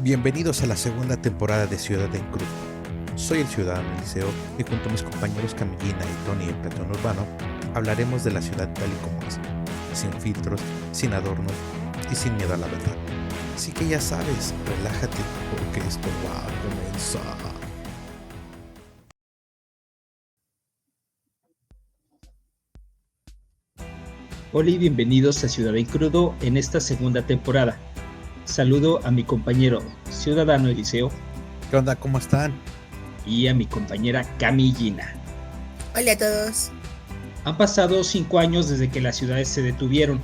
Bienvenidos a la segunda temporada de Ciudad en Cruz. Soy el ciudadano Eliseo y junto a mis compañeros Camillina y Tony el Peatón Urbano hablaremos de la ciudad tal y como es, sin filtros, sin adornos y sin miedo a la verdad. Así que ya sabes, relájate porque esto va a comenzar. Hola y bienvenidos a Ciudad en Crudo en esta segunda temporada. Saludo a mi compañero ciudadano Eliseo ¿Qué onda? ¿Cómo están? y a mi compañera Camillina. Hola a todos. Han pasado 5 años desde que las ciudades se detuvieron.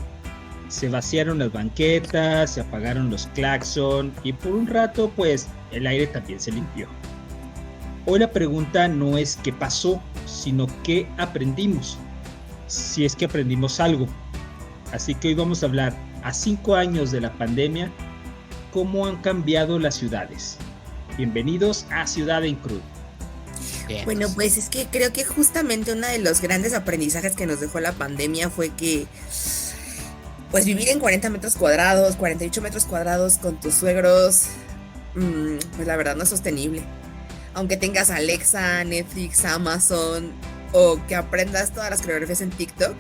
Se vaciaron las banquetas, se apagaron los claxon y por un rato pues el aire también se limpió. Hoy la pregunta no es qué pasó, sino qué aprendimos. Si es que aprendimos algo. Así que hoy vamos a hablar a 5 años de la pandemia, cómo han cambiado las ciudades. Bienvenidos a Ciudad en Crudo. Bien. Bueno, pues es que creo que justamente uno de los grandes aprendizajes que nos dejó la pandemia fue que pues vivir en 40 metros cuadrados, 48 metros cuadrados con tus suegros, pues la verdad no es sostenible. Aunque tengas Alexa, Netflix, Amazon o que aprendas todas las coreografías en TikTok,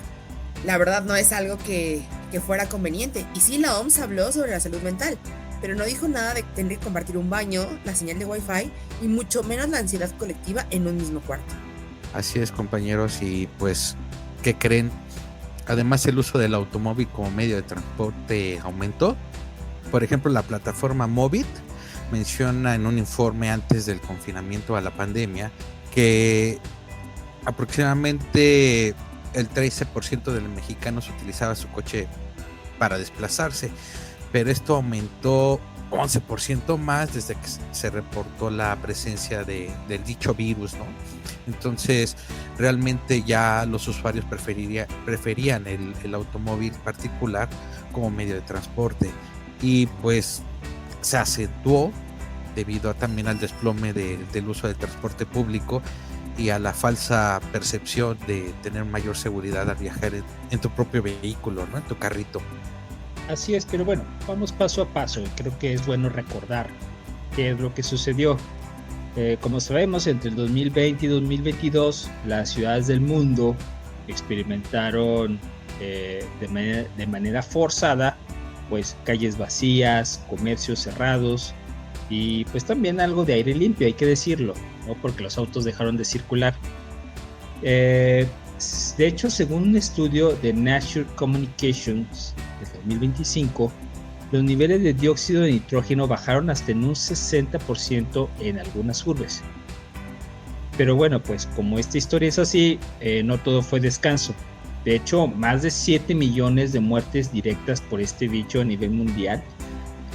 la verdad no es algo que fuera conveniente. Y sí, la OMS habló sobre la salud mental, pero no dijo nada de tener que compartir un baño, la señal de Wi-Fi y mucho menos la ansiedad colectiva en un mismo cuarto. Así es, compañeros, y pues, ¿qué creen? Además, el uso del automóvil como medio de transporte aumentó. Por ejemplo, la plataforma Movit menciona en un informe antes del confinamiento a la pandemia que aproximadamente el 13% de los mexicanos utilizaba su coche para desplazarse, pero esto aumentó 11% más desde que se reportó la presencia del dicho virus, ¿no? Entonces, realmente ya los usuarios preferían el automóvil particular como medio de transporte y pues se acentuó debido también al desplome del uso del transporte público y a la falsa percepción de tener mayor seguridad al viajar en tu propio vehículo, ¿no? En tu carrito. Así es, pero bueno, vamos paso a paso. Creo que es bueno recordar qué es lo que sucedió. Como sabemos, entre el 2020 y 2022, las ciudades del mundo experimentaron de manera forzada, pues calles vacías, comercios cerrados y pues también algo de aire limpio, hay que decirlo, ¿no? Porque los autos dejaron de circular. De hecho, según un estudio de Nature Communications de 2025, los niveles de dióxido de nitrógeno bajaron hasta en un 60% en algunas urbes. Pero bueno, pues como esta historia es así, no todo fue descanso. De hecho, más de 7 millones de muertes directas por este bicho a nivel mundial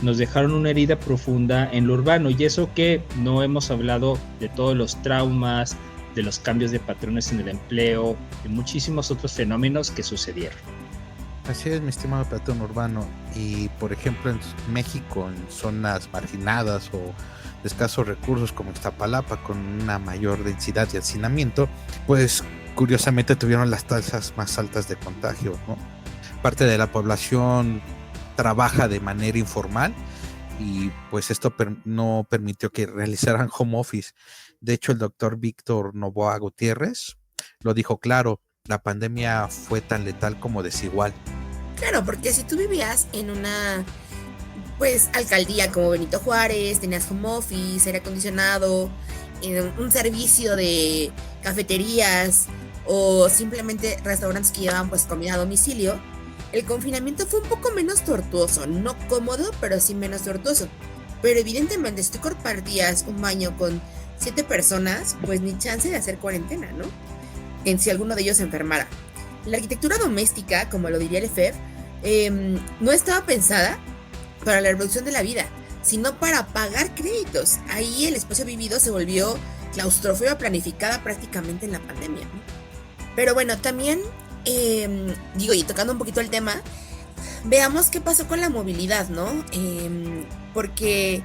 nos dejaron una herida profunda en lo urbano, y eso que no hemos hablado de todos los traumas, de los cambios de patrones en el empleo, de muchísimos otros fenómenos que sucedieron. Así es, mi estimado Peatón Urbano. Y por ejemplo, en México, en zonas marginadas o de escasos recursos como Iztapalapa, con una mayor densidad de hacinamiento, pues curiosamente tuvieron las tasas más altas de contagio, ¿no? Parte de la población trabaja de manera informal y pues esto no permitió que realizaran home office. De hecho, el doctor Víctor Novoa Gutiérrez lo dijo claro: la pandemia fue tan letal como desigual. Claro, porque si tú vivías en una pues alcaldía como Benito Juárez, tenías home office, aire acondicionado, un servicio de cafeterías o simplemente restaurantes que llevaban pues comida a domicilio, el confinamiento fue un poco menos tortuoso, no cómodo, pero sí menos tortuoso. Pero evidentemente si tú compartías un baño con 7 personas, pues ni chance de hacer cuarentena, ¿no? En si alguno de ellos se enfermara. La arquitectura doméstica, como lo diría el EFEF, no estaba pensada para la reproducción de la vida, sino para pagar créditos. Ahí el espacio vivido se volvió claustrofobia planificada prácticamente en la pandemia, ¿no? Pero bueno, también, y tocando un poquito el tema, veamos qué pasó con la movilidad, ¿no? Porque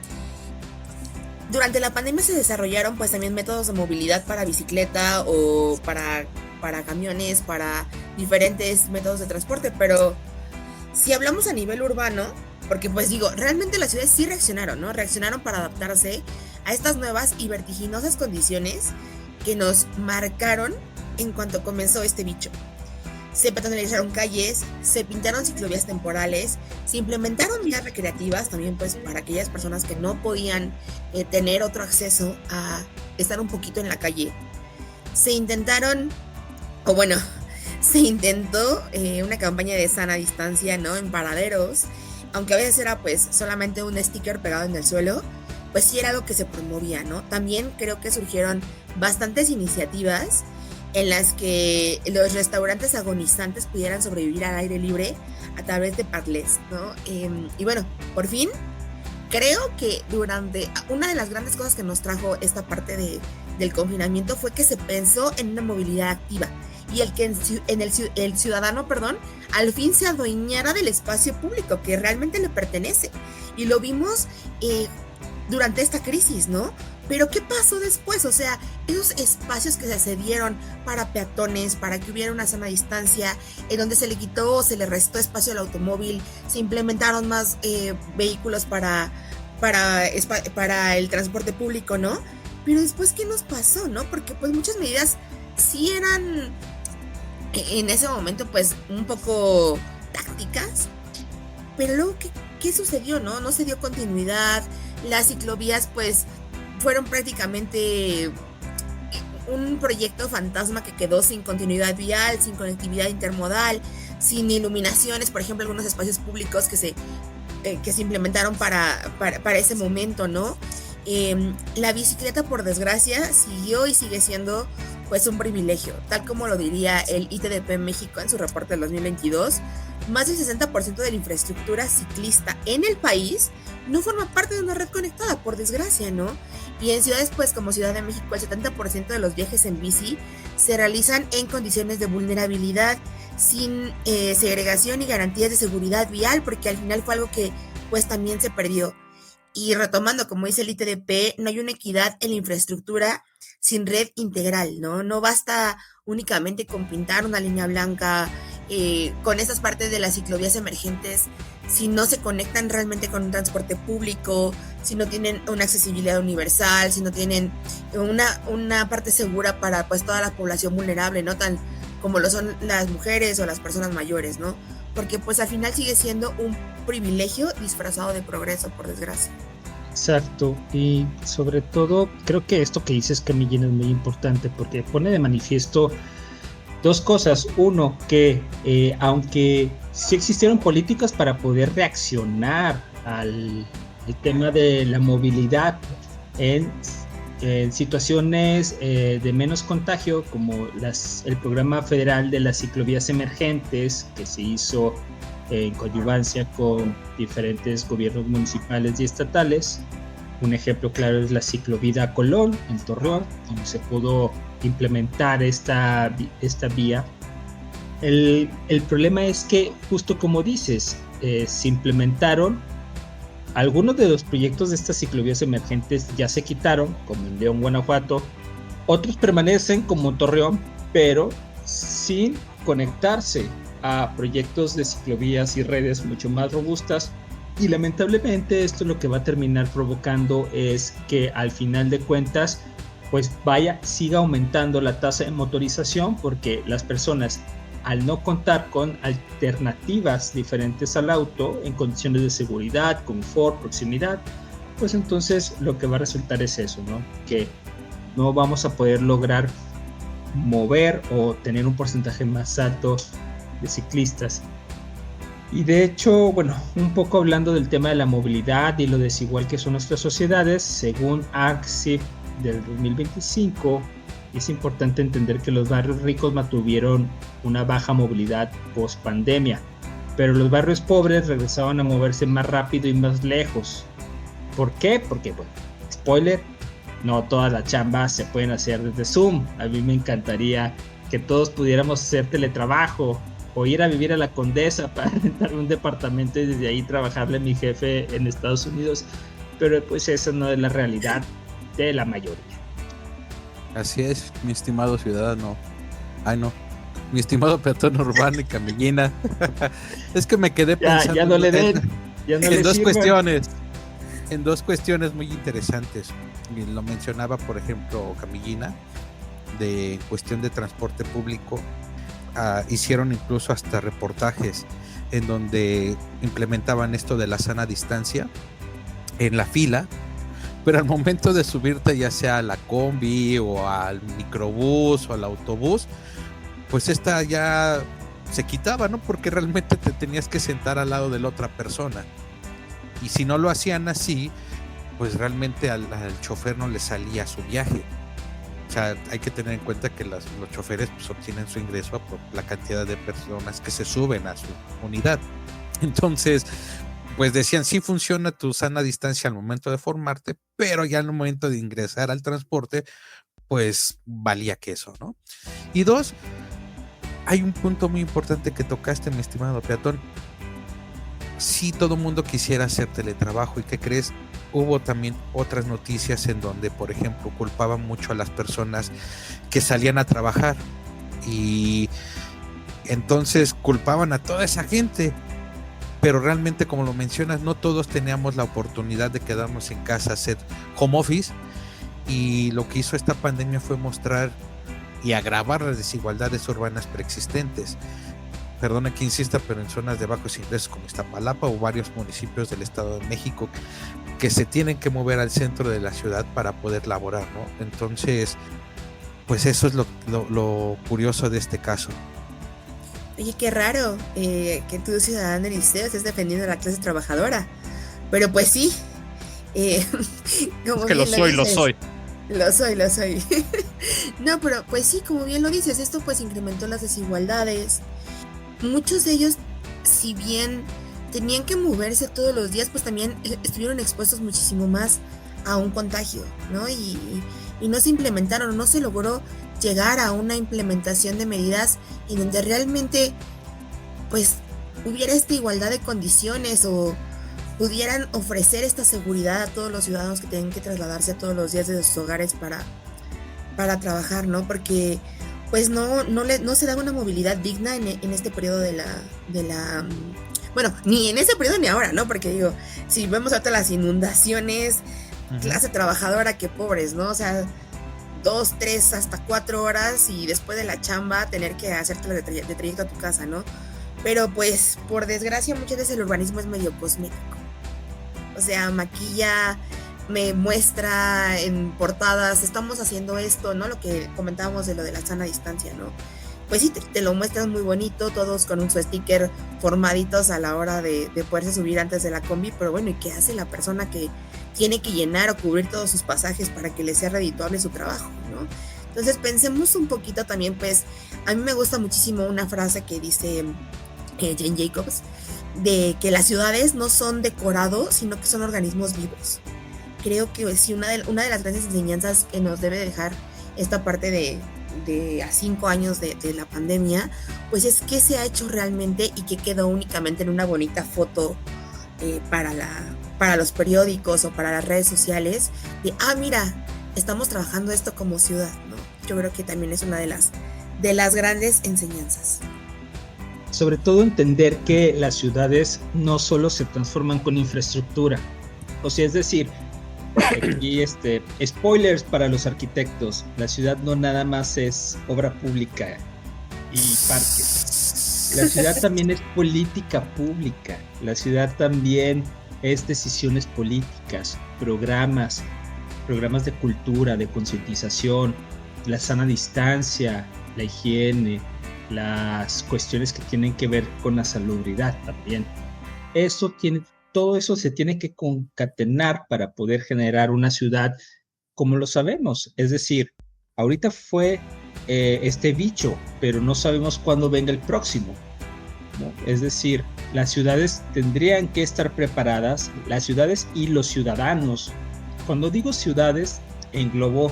durante la pandemia se desarrollaron pues también métodos de movilidad para bicicleta o para camiones, para diferentes métodos de transporte, pero si hablamos a nivel urbano, Porque pues digo, realmente las ciudades sí reaccionaron, ¿no? Reaccionaron para adaptarse a estas nuevas y vertiginosas condiciones que nos marcaron en cuanto comenzó este bicho. Se peatonalizaron calles, se pintaron ciclovías temporales, se implementaron vías recreativas también pues para aquellas personas que no podían tener otro acceso a estar un poquito en la calle. Se intentaron, o bueno, se intentó una campaña de sana distancia, ¿no? En paraderos, aunque a veces era pues solamente un sticker pegado en el suelo, pues sí era algo que se promovía, ¿no? También creo que surgieron bastantes iniciativas en las que los restaurantes agonizantes pudieran sobrevivir al aire libre a través de parlés, ¿no? Y bueno, por fin, creo que durante una de las grandes cosas que nos trajo esta parte del confinamiento fue que se pensó en una movilidad activa y el ciudadano, al fin se adueñara del espacio público que realmente le pertenece. Y lo vimos durante esta crisis, ¿no? Pero ¿qué pasó después? O sea, esos espacios que se cedieron para peatones, para que hubiera una sana distancia, en donde se le quitó o se le restó espacio al automóvil, se implementaron más vehículos para el transporte público, ¿no? Pero después, ¿qué nos pasó, no? Porque pues muchas medidas sí eran en ese momento pues un poco tácticas, pero luego, ¿qué sucedió, no? No se dio continuidad, las ciclovías pues fueron prácticamente un proyecto fantasma que quedó sin continuidad vial, sin conectividad intermodal, sin iluminaciones, por ejemplo, algunos espacios públicos que se implementaron para ese momento, ¿no? La bicicleta, por desgracia, siguió y sigue siendo pues un privilegio, tal como lo diría el ITDP México en su reporte del 2022. Más del 60% de la infraestructura ciclista en el país no forma parte de una red conectada, por desgracia, ¿no? Y en ciudades pues como Ciudad de México, el 70% de los viajes en bici se realizan en condiciones de vulnerabilidad, sin segregación y garantías de seguridad vial, porque al final fue algo que pues también se perdió. Y retomando, como dice el ITDP, no hay una equidad en la infraestructura sin red integral, ¿no? No basta únicamente con pintar una línea blanca, con estas partes de las ciclovías emergentes, si no se conectan realmente con un transporte público, si no tienen una accesibilidad universal, si no tienen una parte segura para pues toda la población vulnerable, ¿no? Tan como lo son las mujeres o las personas mayores, ¿no? Porque pues al final sigue siendo un privilegio disfrazado de progreso, por desgracia. Exacto, y sobre todo creo que esto que dices, Camillín, es muy importante porque pone de manifiesto dos cosas. Uno, que aunque sí existieron políticas para poder reaccionar al tema de la movilidad en situaciones de menos contagio, como el programa federal de las ciclovías emergentes, que se hizo en coadyuvancia con diferentes gobiernos municipales y estatales. Un ejemplo claro es la ciclovía Colón en Torreón, donde se pudo implementar esta vía. El problema es que, justo como dices, se implementaron algunos de los proyectos de estas ciclovías emergentes, ya se quitaron, como en León, Guanajuato. Otros permanecen, como en Torreón, pero sin conectarse a proyectos de ciclovías y redes mucho más robustas. Y lamentablemente esto lo que va a terminar provocando es que al final de cuentas pues siga aumentando la tasa de motorización, porque las personas, al no contar con alternativas diferentes al auto en condiciones de seguridad, confort, proximidad, pues entonces lo que va a resultar es eso, ¿no? Que no vamos a poder lograr mover o tener un porcentaje más alto de ciclistas. Y de hecho, bueno, un poco hablando del tema de la movilidad y lo desigual que son nuestras sociedades, según ARCCIP del 2025, es importante entender que los barrios ricos mantuvieron una baja movilidad post pandemia, pero los barrios pobres regresaban a moverse más rápido y más lejos. ¿Por qué? Porque, bueno, spoiler, no todas las chambas se pueden hacer desde Zoom. A mí me encantaría que todos pudiéramos hacer teletrabajo o ir a vivir a la Condesa para rentar un departamento y desde ahí trabajarle a mi jefe en Estados Unidos, pero pues esa no es la realidad de la mayoría. Así es, mi estimado ciudadano. Ay, no. Mi estimado peatón urbano y camellina. Es que me quedé pensando. Ya no le den. Ya no En le dos sirve. cuestiones muy interesantes. Y lo mencionaba, por ejemplo, Camillina, de cuestión de transporte público. Hicieron incluso hasta reportajes en donde implementaban esto de la sana distancia en la fila, pero al momento de subirte ya sea a la combi o al microbús o al autobús, pues esta ya se quitaba, ¿no? Porque realmente te tenías que sentar al lado de la otra persona. Y si no lo hacían así, pues realmente al chofer no le salía su viaje. O sea, hay que tener en cuenta que los choferes pues obtienen su ingreso por la cantidad de personas que se suben a su unidad. Entonces, pues decían, sí funciona tu sana distancia al momento de formarte, pero ya al momento de ingresar al transporte, pues valía queso, ¿no? Y dos, hay un punto muy importante que tocaste, mi estimado peatón. Sí, todo el mundo quisiera hacer teletrabajo, ¿y qué crees? Hubo también otras noticias en donde, por ejemplo, culpaban mucho a las personas que salían a trabajar y entonces culpaban a toda esa gente, pero realmente, como lo mencionas, no todos teníamos la oportunidad de quedarnos en casa a hacer home office, y lo que hizo esta pandemia fue mostrar y agravar las desigualdades urbanas preexistentes. Perdona que insista, pero en zonas de bajos ingresos como Iztapalapa o varios municipios del Estado de México que se tienen que mover al centro de la ciudad para poder laborar, ¿no? Entonces, pues eso es lo curioso de este caso. Oye, qué raro que tú, ciudadano Eliseo, estés defendiendo a la clase trabajadora. Pero pues sí, como es que bien lo soy. Lo soy. No, pero pues sí, como bien lo dices, esto pues incrementó las desigualdades. Muchos de ellos, si bien tenían que moverse todos los días, pues también estuvieron expuestos muchísimo más a un contagio, ¿no? Y no se implementaron, no se logró llegar a una implementación de medidas en donde realmente pues hubiera esta igualdad de condiciones o pudieran ofrecer esta seguridad a todos los ciudadanos que tienen que trasladarse todos los días desde sus hogares para trabajar, ¿no? Porque pues no se da una movilidad digna en este periodo de la bueno, ni en ese periodo ni ahora, ¿no? Porque digo, si vemos ahorita las inundaciones, clase trabajadora, que pobres, ¿no? O sea, 2, 3, hasta 4 horas y después de la chamba tener que hacerte de trayecto a tu casa, ¿no? Pero pues, por desgracia, muchas veces el urbanismo es medio cosmético. O sea, maquilla, me muestra en portadas, estamos haciendo esto, ¿no? Lo que comentábamos de lo de la sana distancia, ¿no? Pues sí, te lo muestran muy bonito, todos con su sticker formaditos a la hora de poderse subir antes de la combi, pero bueno, ¿y qué hace la persona que tiene que llenar o cubrir todos sus pasajes para que le sea redituable su trabajo, ¿no? Entonces pensemos un poquito también, pues, a mí me gusta muchísimo una frase que dice Jane Jacobs, de que las ciudades no son decorado, sino que son organismos vivos. Creo que sí, una de las grandes enseñanzas que nos debe dejar esta parte de a 5 años de la pandemia, pues es qué se ha hecho realmente y qué quedó únicamente en una bonita foto para los periódicos o para las redes sociales, de mira, estamos trabajando esto como ciudad, ¿no? Yo creo que también es una de las grandes enseñanzas. Sobre todo entender que las ciudades no solo se transforman con infraestructura, o sea, es decir, aquí spoilers para los arquitectos, la ciudad no nada más es obra pública y parques, la ciudad también es política pública, la ciudad también es decisiones políticas, programas de cultura, de concientización, la sana distancia, la higiene, las cuestiones que tienen que ver con la salubridad también. Todo eso se tiene que concatenar para poder generar una ciudad como lo sabemos. Es decir, ahorita fue este bicho, pero no sabemos cuándo venga el próximo, ¿no? Es decir, las ciudades tendrían que estar preparadas, las ciudades y los ciudadanos. Cuando digo ciudades, englobo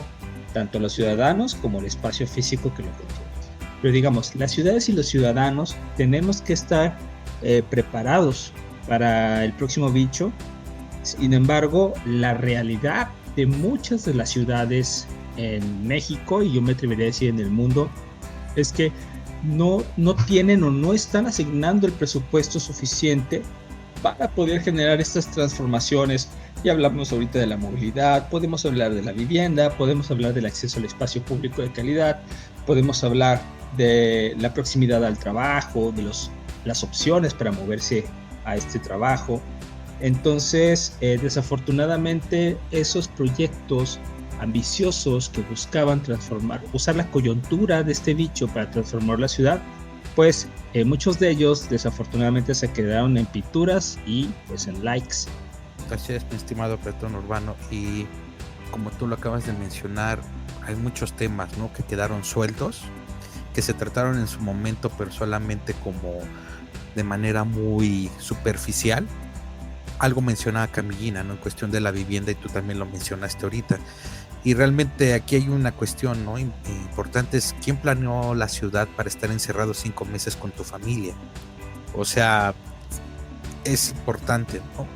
tanto los ciudadanos como el espacio físico que lo contiene. Pero digamos, las ciudades y los ciudadanos tenemos que estar preparados para el próximo bicho. Sin embargo, la realidad de muchas de las ciudades en México, y yo me atrevería a decir en el mundo, es que no tienen o no están asignando el presupuesto suficiente para poder generar estas transformaciones. Y hablamos ahorita de la movilidad, podemos hablar de la vivienda, podemos hablar del acceso al espacio público de calidad, podemos hablar de la proximidad al trabajo, de las opciones para moverse a este trabajo. Entonces, desafortunadamente, esos proyectos ambiciosos que buscaban usar la coyuntura de este bicho para transformar la ciudad, pues muchos de ellos desafortunadamente se quedaron en pinturas y pues en likes. Así es, mi estimado peatón urbano, y como tú lo acabas de mencionar, hay muchos temas, ¿no?, que quedaron sueltos, que se trataron en su momento, pero solamente como de manera muy superficial. Algo mencionaba Camillina, ¿no?, en cuestión de la vivienda, y tú también lo mencionaste ahorita. Y realmente aquí hay una cuestión, ¿no?, importante, es quién planeó la ciudad para estar encerrado 5 meses con tu familia. O sea, es importante, ¿no?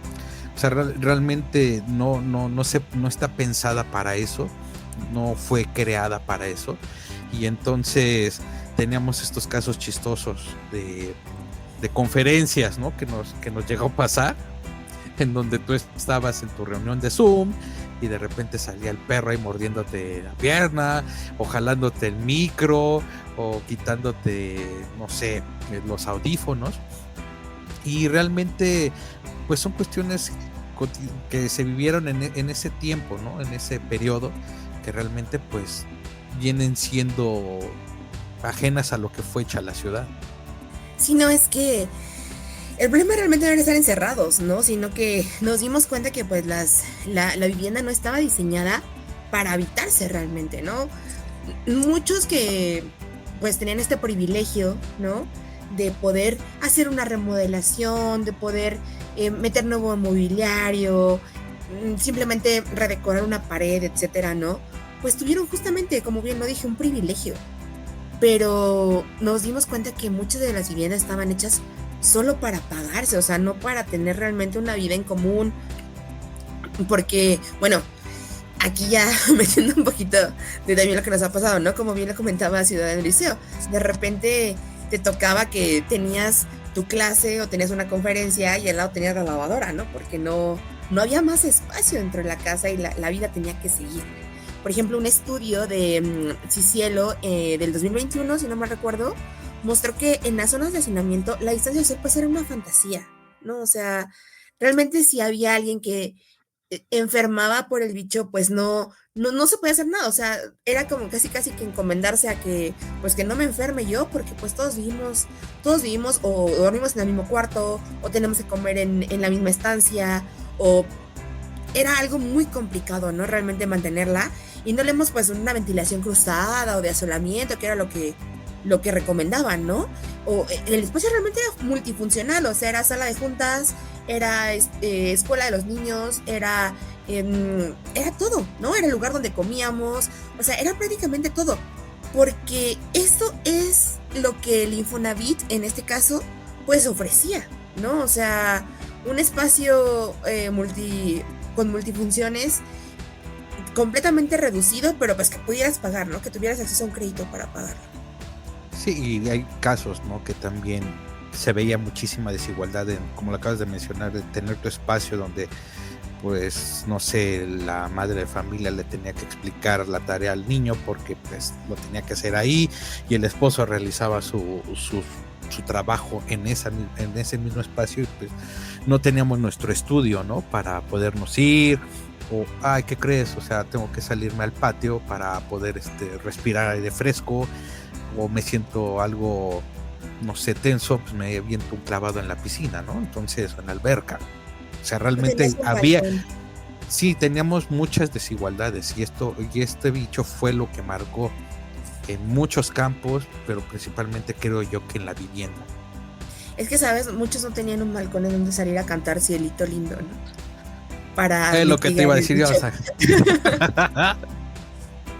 O sea, realmente no está pensada para eso, no fue creada para eso. Y entonces teníamos estos casos chistosos de conferencias, ¿no?, que nos llegó a pasar, en donde tú estabas en tu reunión de Zoom y de repente salía el perro ahí mordiéndote la pierna, o jalándote el micro, o quitándote, no sé, los audífonos. Y realmente, pues son cuestiones que se vivieron en ese tiempo, ¿no?, en ese periodo, que realmente pues vienen siendo ajenas a lo que fue hecha la ciudad. Sí, no, es que el problema realmente no era estar encerrados, ¿no? Sino que nos dimos cuenta que pues la vivienda no estaba diseñada para habitarse realmente, ¿no? Muchos que pues tenían este privilegio, ¿no?, de poder hacer una remodelación, de poder meter nuevo mobiliario, simplemente redecorar una pared, etcétera, ¿no? Pues tuvieron justamente, como bien lo dije, un privilegio. Pero nos dimos cuenta que muchas de las viviendas estaban hechas solo para pagarse, o sea, no para tener realmente una vida en común. Porque, bueno, aquí ya metiendo un poquito de también lo que nos ha pasado, ¿no? Como bien lo comentaba Ciudad del Liceo, de repente te tocaba que tenías tu clase o tenías una conferencia y al lado tenías la lavadora, ¿no? Porque no había más espacio dentro de la casa y la vida tenía que seguir. Por ejemplo, un estudio de Cicielo del 2021, si no me recuerdo, mostró que en las zonas de hacinamiento la distancia social pues era una fantasía, ¿no? O sea, realmente si había alguien que enfermaba por el bicho, pues no se podía hacer nada. O sea, era como casi que encomendarse a que pues que no me enferme yo, porque pues todos vivimos o dormimos en el mismo cuarto, o tenemos que comer en la misma estancia, o era algo muy complicado, ¿no?, realmente mantenerla. Y no leemos pues una ventilación cruzada o de asolamiento, que era lo que recomendaban, ¿no? O el espacio realmente era multifuncional, o sea, era sala de juntas, era escuela de los niños, era todo, ¿no? Era el lugar donde comíamos, o sea, era prácticamente todo, porque eso es lo que el Infonavit, en este caso, pues ofrecía, ¿no? O sea, un espacio con multifunciones, completamente reducido, pero pues que pudieras pagar, ¿no? Que tuvieras acceso a un crédito para pagarlo. Sí, y hay casos, ¿no?, que también se veía muchísima desigualdad como lo acabas de mencionar, de tener tu espacio donde, pues, no sé, la madre de familia le tenía que explicar la tarea al niño porque pues lo tenía que hacer ahí, y el esposo realizaba su trabajo en ese mismo espacio, y pues no teníamos nuestro estudio, ¿no?, para podernos ir, o, ay, ¿qué crees? O sea, tengo que salirme al patio para poder respirar aire fresco, o me siento algo, no sé, tenso, pues me aviento un clavado en la piscina, ¿no? Entonces, en la alberca. O sea, realmente teníamos muchas desigualdades, y este bicho fue lo que marcó en muchos campos, pero principalmente creo yo que en la vivienda. Es que, ¿sabes? Muchos no tenían un balcón en donde salir a cantar Cielito Lindo, ¿no? Para lo que te iba a decir yo, o sea.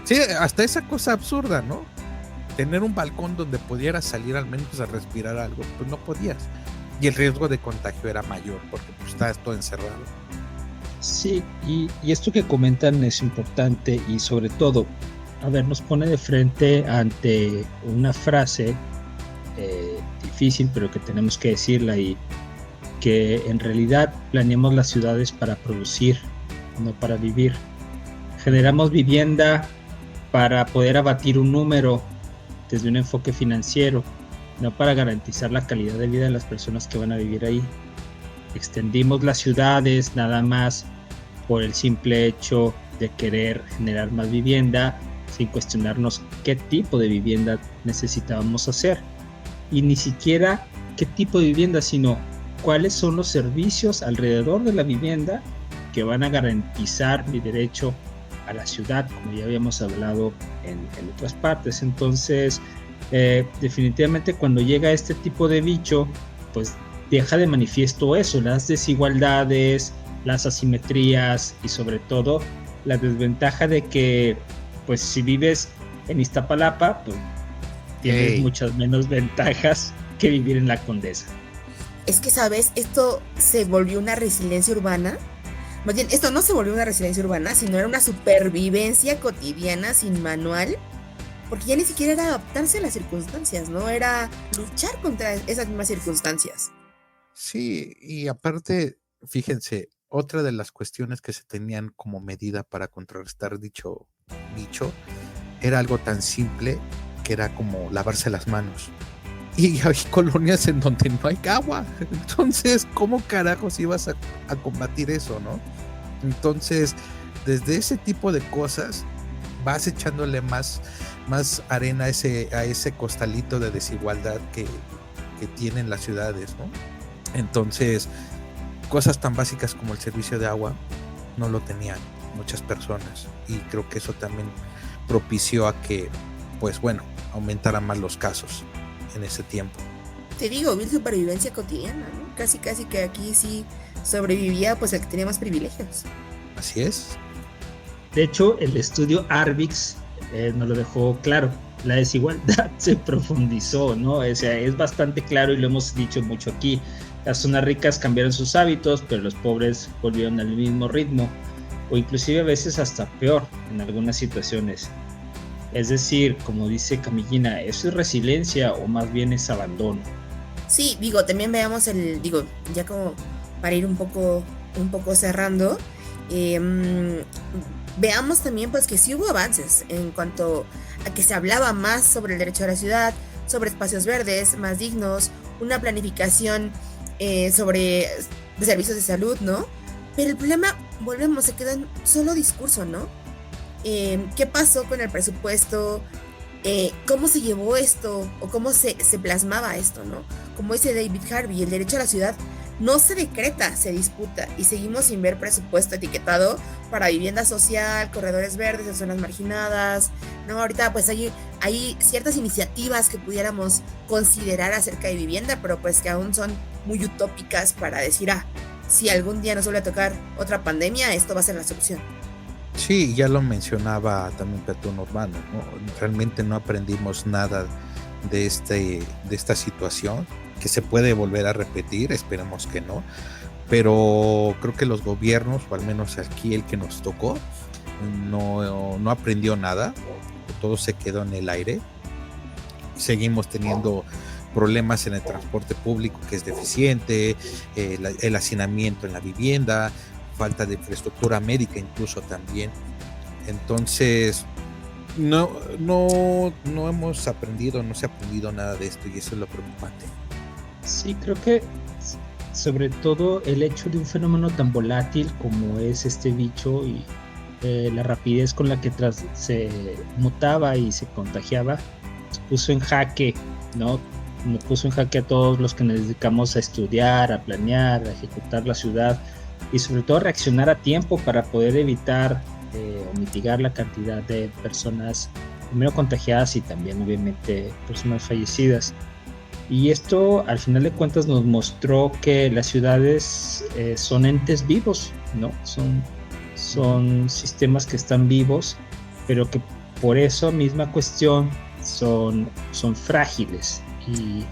Sí, hasta esa cosa absurda, ¿no? Tener un balcón donde pudieras salir al menos a respirar algo, pues no podías. Y el riesgo de contagio era mayor porque pues estabas todo encerrado. Sí, y esto que comentan es importante, y sobre todo, a ver, nos pone de frente ante una frase difícil, pero que tenemos que decirla, y que en realidad planeamos las ciudades para producir, no para vivir. Generamos vivienda para poder abatir un número desde un enfoque financiero, no para garantizar la calidad de vida de las personas que van a vivir ahí. Extendimos las ciudades nada más por el simple hecho de querer generar más vivienda, sin cuestionarnos qué tipo de vivienda necesitábamos hacer. Y ni siquiera qué tipo de vivienda, sino cuáles son los servicios alrededor de la vivienda que van a garantizar mi derecho a la ciudad, como ya habíamos hablado en otras partes. Entonces, definitivamente cuando llega este tipo de bicho, pues deja de manifiesto eso, las desigualdades, las asimetrías y sobre todo la desventaja de que, pues si vives en Iztapalapa, pues tienes muchas menos ventajas que vivir en la Condesa. Es que, ¿sabes? Esto se volvió una resiliencia urbana. Más bien, esto no se volvió una resiliencia urbana, sino era una supervivencia cotidiana sin manual, porque ya ni siquiera era adaptarse a las circunstancias, ¿no? Era luchar contra esas mismas circunstancias. Sí, y aparte, fíjense, otra de las cuestiones que se tenían como medida para contrarrestar dicho bicho era algo tan simple que era como lavarse las manos. Y hay colonias en donde no hay agua. Entonces, ¿cómo carajos ibas a combatir eso, no? Entonces, desde ese tipo de cosas, vas echándole más arena a ese costalito de desigualdad que tienen las ciudades, ¿no? Entonces, cosas tan básicas como el servicio de agua no lo tenían muchas personas. Y creo que eso también propició a que, pues bueno, aumentaran más los casos en ese tiempo. Te digo, vi supervivencia cotidiana, ¿no? Casi que aquí sí sobrevivía pues el que tenía más privilegios. Así es. De hecho, el estudio Arvix nos lo dejó claro. La desigualdad se profundizó, ¿no? O sea, es bastante claro y lo hemos dicho mucho aquí. Las zonas ricas cambiaron sus hábitos, pero los pobres volvieron al mismo ritmo, o inclusive a veces hasta peor en algunas situaciones. Es decir, como dice Camillina, ¿eso es resiliencia o más bien es abandono? Sí, digo, también veamos ya como para ir un poco cerrando, veamos también pues que sí hubo avances en cuanto a que se hablaba más sobre el derecho a la ciudad, sobre espacios verdes más dignos, una planificación sobre servicios de salud, ¿no? Pero el problema, volvemos, se queda en solo discurso, ¿no? ¿Qué pasó con el presupuesto? ¿Cómo se llevó esto? ¿O cómo se plasmaba esto, ¿no? Como dice David Harvey, el derecho a la ciudad no se decreta, se disputa, y seguimos sin ver presupuesto etiquetado para vivienda social, corredores verdes en zonas marginadas, ¿no? Ahorita pues hay ciertas iniciativas que pudiéramos considerar acerca de vivienda, pero pues que aún son muy utópicas para decir, si algún día nos vuelve a tocar otra pandemia, esto va a ser la solución. Sí, ya lo mencionaba también Platón Urbano, ¿no? Realmente no aprendimos nada de esta situación, que se puede volver a repetir, esperemos que no, pero creo que los gobiernos, o al menos aquí el que nos tocó, no aprendió nada, todo se quedó en el aire. Seguimos teniendo problemas en el transporte público que es deficiente, el hacinamiento en la vivienda, falta de infraestructura médica incluso también. Entonces no hemos aprendido, no se ha aprendido nada de esto, y eso es lo preocupante. Sí, creo que sobre todo el hecho de un fenómeno tan volátil como es este bicho y la rapidez con la que se mutaba y se contagiaba, nos puso en jaque, ¿no? Nos puso en jaque a todos los que nos dedicamos a estudiar, a planear, a ejecutar la ciudad y sobre todo reaccionar a tiempo para poder evitar o mitigar la cantidad de personas primero contagiadas y también obviamente personas fallecidas. Y esto al final de cuentas nos mostró que las ciudades son entes vivos, ¿no? Son sistemas que están vivos, pero que por esa misma cuestión son frágiles y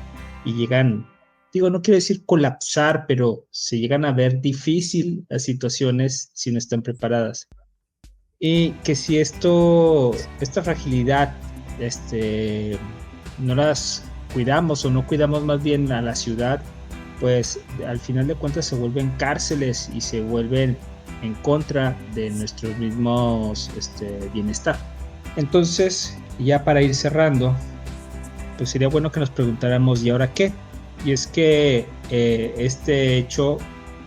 llegan, no quiero decir colapsar, pero se llegan a ver difícil las situaciones si no están preparadas. Y que si esta fragilidad no las cuidamos o no cuidamos más bien a la ciudad, pues al final de cuentas se vuelven cárceles y se vuelven en contra de nuestros mismos bienestar. Entonces, ya para ir cerrando, pues sería bueno que nos preguntáramos, ¿y ahora qué? Y es que este hecho,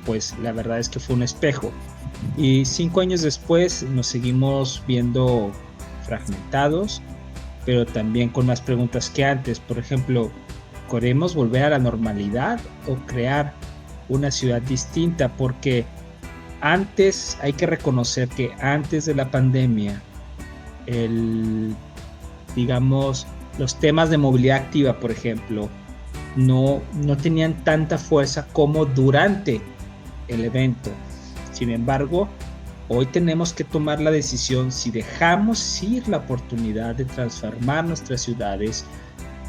pues la verdad es que fue un espejo. Y 5 años después nos seguimos viendo fragmentados, pero también con más preguntas que antes. Por ejemplo, ¿queremos volver a la normalidad o crear una ciudad distinta? Porque hay que reconocer que antes de la pandemia, los temas de movilidad activa, por ejemplo, no tenían tanta fuerza como durante el evento. Sin embargo, hoy tenemos que tomar la decisión si dejamos ir la oportunidad de transformar nuestras ciudades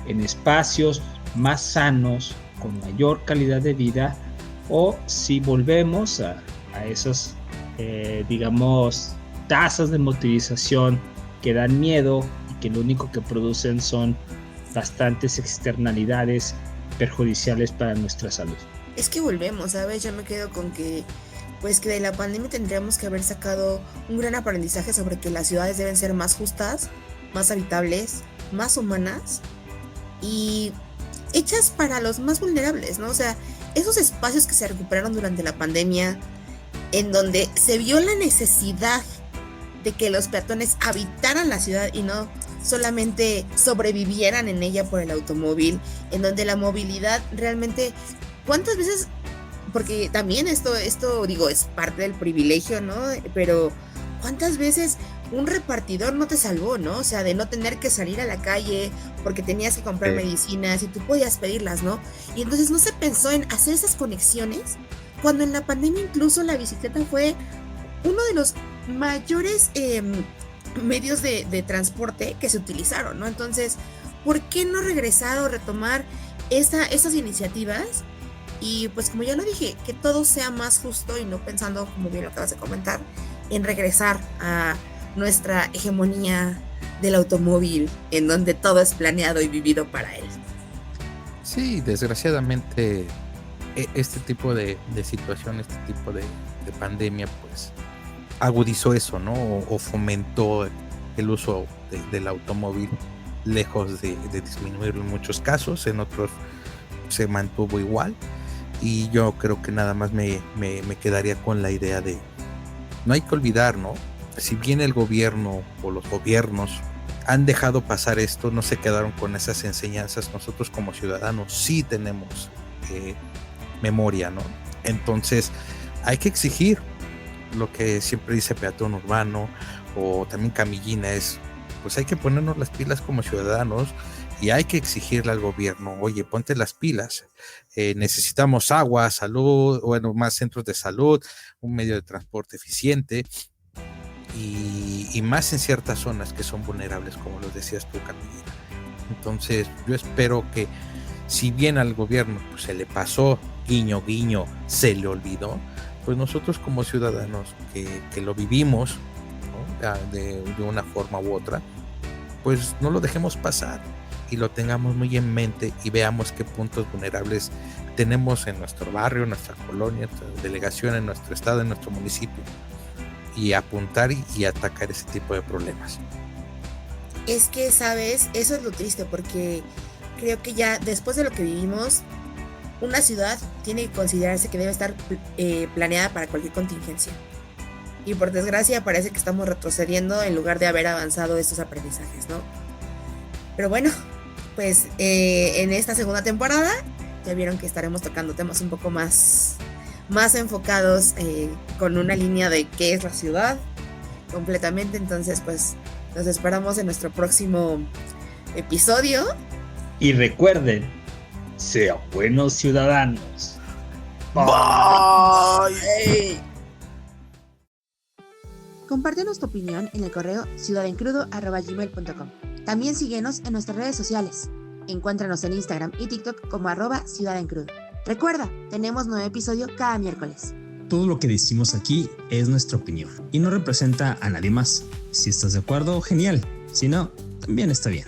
en espacios más sanos, con mayor calidad de vida, o si volvemos a esas, tasas de motorización que dan miedo y que lo único que producen son bastantes externalidades perjudiciales para nuestra salud. Es que volvemos, ¿sabes? Yo me quedo con que pues que de la pandemia tendríamos que haber sacado un gran aprendizaje sobre que las ciudades deben ser más justas, más habitables, más humanas y hechas para los más vulnerables, ¿no? O sea, esos espacios que se recuperaron durante la pandemia, en donde se vio la necesidad de que los peatones habitaran la ciudad y no solamente sobrevivieran en ella por el automóvil, en donde la movilidad realmente, ¿cuántas veces? Porque también esto digo, es parte del privilegio, ¿no? Pero ¿cuántas veces un repartidor no te salvó, ¿no? O sea, de no tener que salir a la calle porque tenías que comprar medicinas y tú podías pedirlas, ¿no? Y entonces no se pensó en hacer esas conexiones, cuando en la pandemia incluso la bicicleta fue uno de los mayores medios de transporte que se utilizaron, ¿no? Entonces, ¿por qué no regresar o retomar esas iniciativas? Y pues como ya lo dije, que todo sea más justo y no pensando, como bien lo acabas de comentar, en regresar a nuestra hegemonía del automóvil, en donde todo es planeado y vivido para él. Sí, desgraciadamente este tipo de situación, este tipo de pandemia, pues agudizó eso, ¿no? O fomentó el uso del automóvil, lejos de disminuirlo en muchos casos, en otros se mantuvo igual. Y yo creo que nada más me quedaría con la idea de no hay que olvidar, ¿no? Si bien el gobierno o los gobiernos han dejado pasar esto, no se quedaron con esas enseñanzas, nosotros como ciudadanos sí tenemos memoria, ¿no? Entonces hay que exigir lo que siempre dice Peatón Urbano o también Camillina, pues hay que ponernos las pilas como ciudadanos y hay que exigirle al gobierno, oye, ponte las pilas, necesitamos agua, salud, bueno, más centros de salud, un medio de transporte eficiente y más en ciertas zonas que son vulnerables, como lo decías tú, Camila. Entonces yo espero que si bien al gobierno pues, se le pasó, guiño, guiño, se le olvidó, pues nosotros como ciudadanos que lo vivimos, ¿no? de una forma u otra, pues no lo dejemos pasar y lo tengamos muy en mente y veamos qué puntos vulnerables tenemos en nuestro barrio, en nuestra colonia, en nuestra delegación, en nuestro estado, en nuestro municipio y apuntar y atacar ese tipo de problemas. Es que, ¿sabes? Eso es lo triste porque creo que ya después de lo que vivimos, una ciudad tiene que considerarse que debe estar planeada para cualquier contingencia. Y por desgracia parece que estamos retrocediendo en lugar de haber avanzado estos aprendizajes, ¿no? Pero bueno, pues en esta segunda temporada ya vieron que estaremos tocando temas un poco más enfocados con una línea de qué es la ciudad completamente. Entonces pues nos esperamos en nuestro próximo episodio. Y recuerden, sean buenos ciudadanos. Bye. Compártenos tu opinión en el correo ciudadencrudo@gmail.com. También síguenos en nuestras redes sociales. Encuéntranos en Instagram y TikTok como @ciudadencrudo. Recuerda, tenemos nuevo episodio cada miércoles. Todo lo que decimos aquí es nuestra opinión y no representa a nadie más. Si estás de acuerdo, genial. Si no, también está bien.